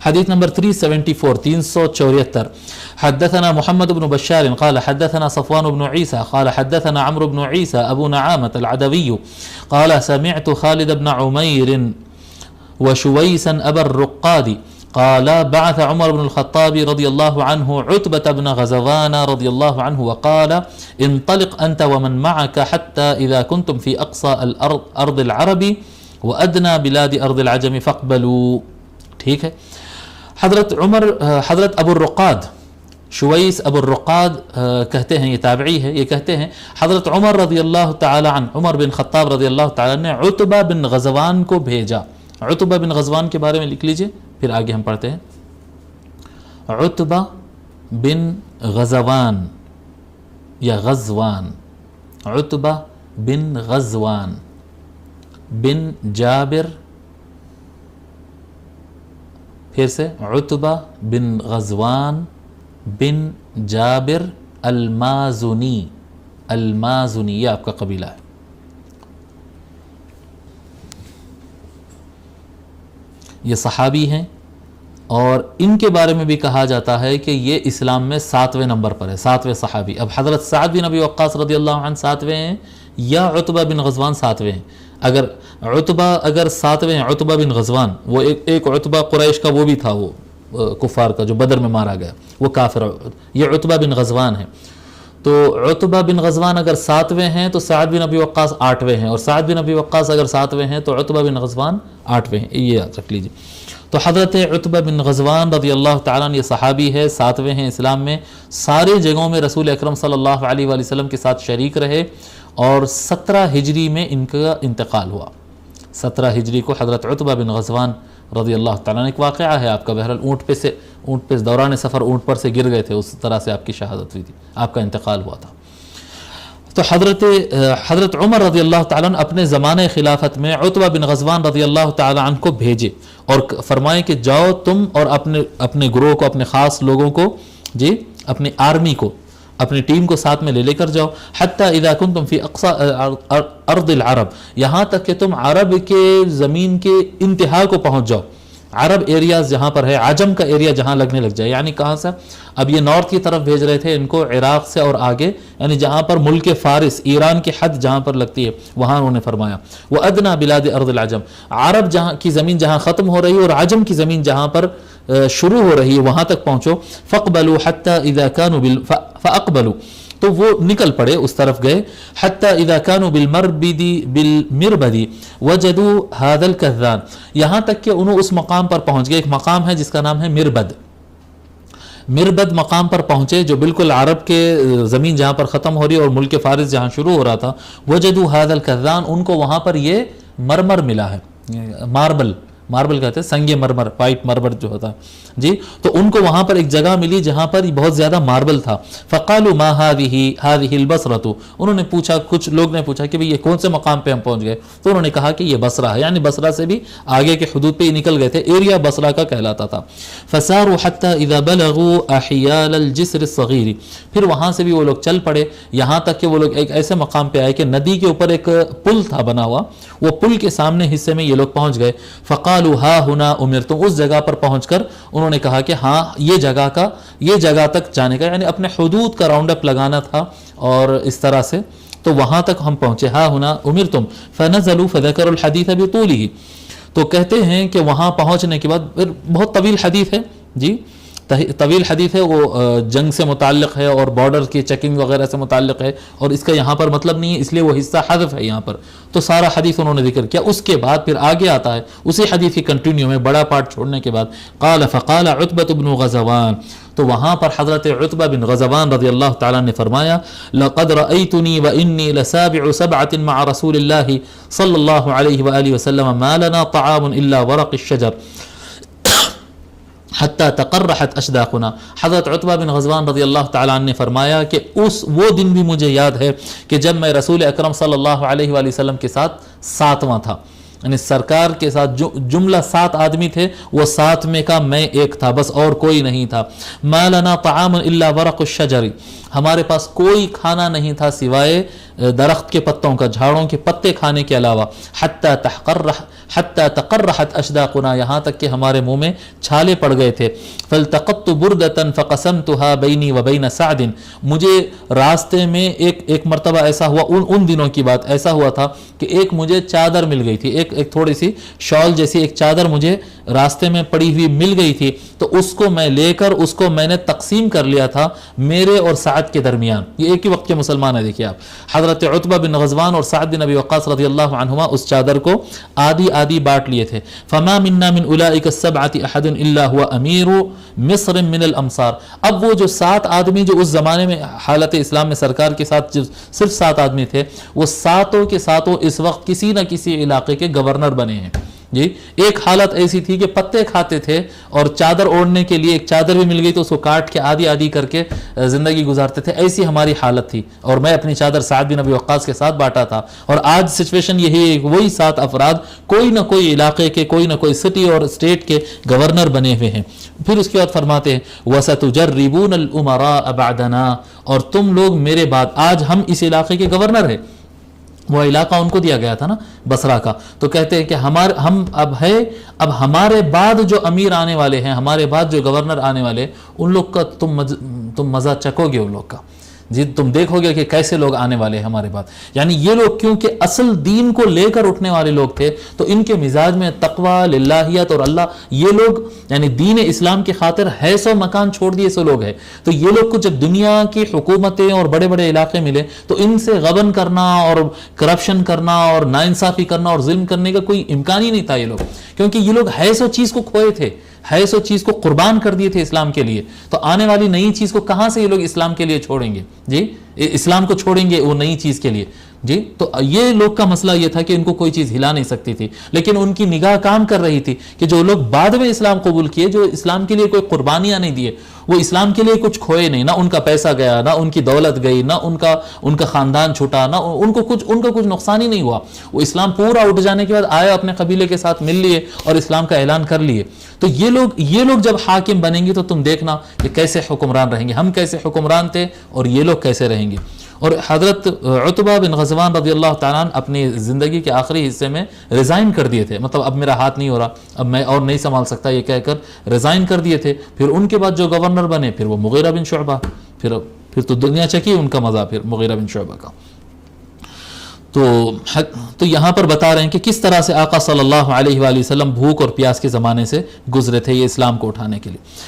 حدیث نمبر 374 374. حدثنا محمد بن بشار قال حدثنا صفوان بن عيسى قال حدثنا عمرو بن عيسى أبو نعامة العدوي قال سمعت خالد بن عمير وشويسا أبا الرقاد قال بعث عمر بن الخطاب رضي الله عنه عتبة بن غزوان رضي الله عنه وقال انطلق أنت ومن معك حتى إذا كنتم في أقصى الأرض أرض العرب وأدنى بلاد أرض العجم فاقبلوا. ٹھیک ہے. حضرت ابو الرقاد شویس ابو الرقاد کہتے ہیں، یہ تابعی ہے، یہ کہتے ہیں حضرت عمر رضی اللہ تعالی عنہ، عمر بن خطاب رضی اللہ تعالی عنہ نے عتبہ بن غزوان کو بھیجا. عتبہ بن غزوان کے بارے میں لکھ لیجئے، پھر آگے ہم پڑھتے ہیں. عتبہ بن غزوان یا غزوان، عتبہ بن غزوان بن جابر، پھر سے عتبہ بن غزوان بن جابر المازنی، المازنی یہ آپ کا قبیلہ ہے. یہ صحابی ہیں اور ان کے بارے میں بھی کہا جاتا ہے کہ یہ اسلام میں 7ویں نمبر پر ہے، 7ویں صحابی. اب حضرت سعد بن ابی وقاص رضی اللہ عنہ 7ویں ہیں یا عتبہ بن غزوان 7ویں ہیں؟ اگر عتبہ 7ویں ہیں، عتبہ بن غزوان، وہ ایک عتبہ قریش کا وہ بھی تھا، وہ کفار کا جو بدر میں مارا گیا، وہ کافر. یہ عتبہ بن غزوان ہے. تو عتبہ بن غزوان اگر 7ویں ہیں تو سعد بن ابی وقاص 8ویں ہیں، اور سعد بن ابی وقاص اگر 7ویں ہیں تو عتبہ بن غزوان 8ویں ہیں. یہ یاد رکھ لیجیے. تو حضرت عتبہ بن غزوان رضی اللہ تعالیٰ عنہ یہ صحابی ہے، 7ویں ہیں اسلام میں. سارے جگہوں میں رسول اکرم صلی اللہ علیہ وآلہ وسلم کے ساتھ شریک رہے اور 17 ہجری میں ان کا انتقال ہوا. 17 ہجری کو حضرت عتبہ بن غزوان رضی اللہ تعالیٰ عنہ، ایک واقعہ ہے آپ کا، بہرحال اونٹ پہ دوران سفر اونٹ پر سے گر گئے تھے، اس طرح سے آپ کی شہادت ہوئی تھی، آپ کا انتقال ہوا تھا. تو حضرت عمر رضی اللہ تعالیٰ عنہ اپنے زمانہ خلافت میں عتبہ بن غزوان رضی اللہ تعالیٰ عنہ کو بھیجے اور فرمائے کہ جاؤ تم اور اپنے گروہ کو، اپنے خاص لوگوں کو، جی اپنی آرمی کو، اپنی ٹیم کو ساتھ میں لے کر جاؤ. حتی اذا کنتم فی اقصى ارض العرب، یہاں تک کہ تم عرب کے زمین کے انتہا کو پہنچ جاؤ. عرب ایریاز جہاں پر ہے، عجم کا ایریا جہاں لگنے لگ جائے، یعنی کہاں سے؟ اب یہ نارتھ کی طرف بھیج رہے تھے ان کو، عراق سے اور آگے، یعنی جہاں پر ملک فارس، ایران کی حد جہاں پر لگتی ہے وہاں انہوں نے فرمایا. وَأَدْنَى بِلَادِ أَرْضِ الْعَجَمِ، عرب جہاں کی زمین جہاں ختم ہو رہی ہے اور عجم کی زمین جہاں پر شروع ہو رہی ہے وہاں تک پہنچو. فَاقْبَلُوا حَتَّى إِذَا كَانُوا فَأَقْبَلُوا، تو وہ نکل پڑے، اس طرف گئے. حتی اذا كانوا بالمربد وجدوا هذا الكذان، یہاں تک کہ انہوں اس مقام پر پہنچ گئے. ایک مقام ہے جس کا نام ہے مربد. مربد مقام پر پہنچے جو بالکل عرب کے زمین جہاں پر ختم ہو رہی ہے اور ملک فارس جہاں شروع ہو رہا تھا. وجدوا هذا الكذان، ان کو وہاں پر یہ مرمر ملا ہے، ماربل کہتے ہیں، سنگ مرمر، وائٹ مرمر جو ہوتا ہے جی. تو ان کو وہاں پر ایک جگہ ملی جہاں پر بہت زیادہ ماربل تھا. فقالوا ما هذه البصرة، انہوں نے پوچھا، کچھ لوگ نے پوچھا کہ یہ کون سے مقام پہ ہم پہنچ گئے؟ تو انہوں نے کہا کہ یہ بصرہ ہے، یعنی بصرہ سے بھی آگے کے حدود پہ ہی نکل گئے تھے، ایریا بصرہ کا کہلاتا تھا. فساروا حتى اذا بلغوا احيال الجسر الصغير، پھر وہاں سے بھی وہ لوگ چل پڑے یہاں تک کہ وہ لوگ ایک ایسے مقام پہ آئے کہ ندی کے اوپر ایک پل تھا بنا ہوا، وہ پل کے سامنے حصے میں یہ لوگ پہنچ گئے. فقالوا ها هنا امرتم، اس جگہ پر پہنچ کر انہوں نے کہا کہ ہاں یہ جگہ تک جانے کا، یعنی اپنے حدود کا راؤنڈ اپ لگانا تھا اور اس طرح سے. تو وہاں تک ہم پہنچے. ها هنا امرتم فنزلوا فذكروا الحديث بطوله، تو کہتے ہیں کہ وہاں پہنچنے کے بعد بہت طویل حدیث ہے جی، طویل حدیث ہے، وہ جنگ سے متعلق ہے اور بارڈر کی چیکنگ وغیرہ سے متعلق ہے، اور اس کا یہاں پر مطلب نہیں ہے، اس لیے وہ حصہ حذف ہے یہاں پر. تو سارا حدیث انہوں نے ذکر کیا. اس کے بعد پھر آگے آتا ہے اسی حدیث کی کنٹینیو میں بڑا پارٹ چھوڑنے کے بعد، فقال عتبہ بن غزوان، تو وہاں پر حضرت عتبہ بن غزوان رضی اللہ تعالیٰ نے فرمایا لقد رأيتني وإني لسابع سبعة مع رسول الله صلی اللہ علیہ وآلہ وسلم ما لنا طعام إلا ورق الشجر حتی تقرحت اشداقنا. حضرت عتبہ بن غزوان رضی اللہ تعالیٰ عنہ نے فرمایا کہ وہ دن بھی مجھے یاد ہے کہ جب میں رسول اکرم صلی اللہ علیہ وآلہ وسلم کے ساتھ 7واں تھا، یعنی سرکار کے ساتھ جو جملہ 7 آدمی تھے وہ 7 میں کا میں ایک تھا، بس اور کوئی نہیں تھا. ما لنا طعام الا ورق الشجر، ہمارے پاس کوئی کھانا نہیں تھا سوائے درخت کے پتوں کا، جھاڑوں کے پتے کھانے کے علاوہ، حتی تقرحت اشداقنا، یہاں تک کہ ہمارے منہ میں چھالے پڑ گئے تھے. فالتقطت بردة فقسمتها بینی وبین سعد، مجھے راستے میں ایک مرتبہ ایسا ہوا، ان دنوں کی بات، ایسا ہوا تھا کہ ایک مجھے چادر مل گئی تھی، ایک تھوڑی سی شال جیسی ایک چادر مجھے راستے میں پڑی ہوئی مل گئی تھی، تو اس کو میں لے کر اس کو میں نے تقسیم کر لیا تھا میرے اور سعد کے درمیان. یہ ایک ہی وقت کے مسلمان ہیں. دیکھیے آپ، حضرت عتبہ بن غزوان اور سعد بن ابی وقاص رضی اللہ عنہما اس چادر کو آدھی بانٹ لیے تھے. فما منا من اولئک السبعۃ احد الا هو امیر مصر من الامصار. اب وہ جو 7 آدمی جو اس زمانے میں حالت اسلام میں سرکار کے ساتھ جو صرف 7 آدمی تھے، وہ ساتوں کے ساتوں اس وقت کسی نہ کسی علاقے کے گورنر بنے ہیں. جی، ایک حالت ایسی تھی کہ پتے کھاتے تھے اور چادر اوڑھنے کے لیے ایک چادر بھی مل گئی تو اس کو کاٹ کے آدھی کر کے زندگی گزارتے تھے. ایسی ہماری حالت تھی، اور میں اپنی چادر سعد بن ابی وقاص کے ساتھ بانٹا تھا. اور آج سچویشن یہی ہے، وہی 7 افراد کوئی نہ کوئی علاقے کے، کوئی نہ کوئی سٹی اور اسٹیٹ کے گورنر بنے ہوئے ہیں. پھر اس کے بعد فرماتے ہیں وَسَتُجَرِّبُونَ الْأُمَرَاءَ بَعْدَنَا، اور تم لوگ میرے بعد، آج ہم اس علاقے کے گورنر ہیں. وہ علاقہ ان کو دیا گیا تھا نا بصرہ کا، تو کہتے ہیں کہ ہم اب ہمارے بعد جو امیر آنے والے ہیں، ہمارے بعد جو گورنر آنے والے، ان لوگ کا تم مزہ چکو گے ان لوگ کا. جی، تم دیکھو گے کہ کیسے لوگ آنے والے ہیں ہمارے بعد. یعنی یہ لوگ کیونکہ اصل دین کو لے کر اٹھنے والے لوگ تھے، تو ان کے مزاج میں تقوی، للہیت اور اللہ، یہ لوگ یعنی دین اسلام کی خاطر حیث و مکان چھوڑ دیے سو لوگ ہیں. تو یہ لوگ کو جب دنیا کی حکومتیں اور بڑے بڑے علاقے ملے تو ان سے غبن کرنا اور کرپشن کرنا اور ناانصافی کرنا اور ظلم کرنے کا کوئی امکان ہی نہیں تھا یہ لوگ، کیونکہ یہ لوگ حیث و چیز کو کھوئے تھے، حیث و چیز کو قربان کر دیے تھے اسلام کے لیے. تو آنے والی نئی چیز کو کہاں سے یہ لوگ اسلام کے لیے چھوڑیں گے؟ جی، اسلام کو چھوڑیں گے وہ نئی چیز کے لیے. جی، تو یہ لوگ کا مسئلہ یہ تھا کہ ان کو کوئی چیز ہلا نہیں سکتی تھی، لیکن ان کی نگاہ کام کر رہی تھی کہ جو لوگ بعد میں اسلام قبول کیے، جو اسلام کے لیے کوئی قربانیاں نہیں دیے، وہ اسلام کے لیے کچھ کھوئے نہیں، نہ ان کا پیسہ گیا، نہ ان کی دولت گئی، نہ ان کا خاندان چھوٹا، نہ ان کو کچھ نقصان ہی نہیں ہوا. وہ اسلام پورا اٹھ جانے کے بعد آئے، اپنے قبیلے کے ساتھ مل لیے اور اسلام کا اعلان کر لیے. تو یہ لوگ جب حاکم بنیں گے تو تم دیکھنا کہ کیسے حکمران رہیں گے. ہم کیسے حکمران تھے اور یہ لوگ کیسے رہیں گے. اور حضرت عتبہ بن غزوان رضی اللہ تعالیٰ عنہ اپنی زندگی کے آخری حصے میں ریزائن کر دیے تھے، مطلب اب میرا ہاتھ نہیں ہو رہا، اب میں اور نہیں سنبھال سکتا، یہ کہہ کر ریزائن کر دیے تھے. پھر ان کے بعد جو گورنر بنے پھر وہ مغیرہ بن شعبہ، پھر تو دنیا چکی ان کا مزہ پھر مغیرہ بن شعبہ کا. تو یہاں پر بتا رہے ہیں کہ کس طرح سے آقا صلی اللہ علیہ وآلہ وسلم بھوک اور پیاس کے زمانے سے گزرے تھے یہ اسلام کو اٹھانے کے لیے.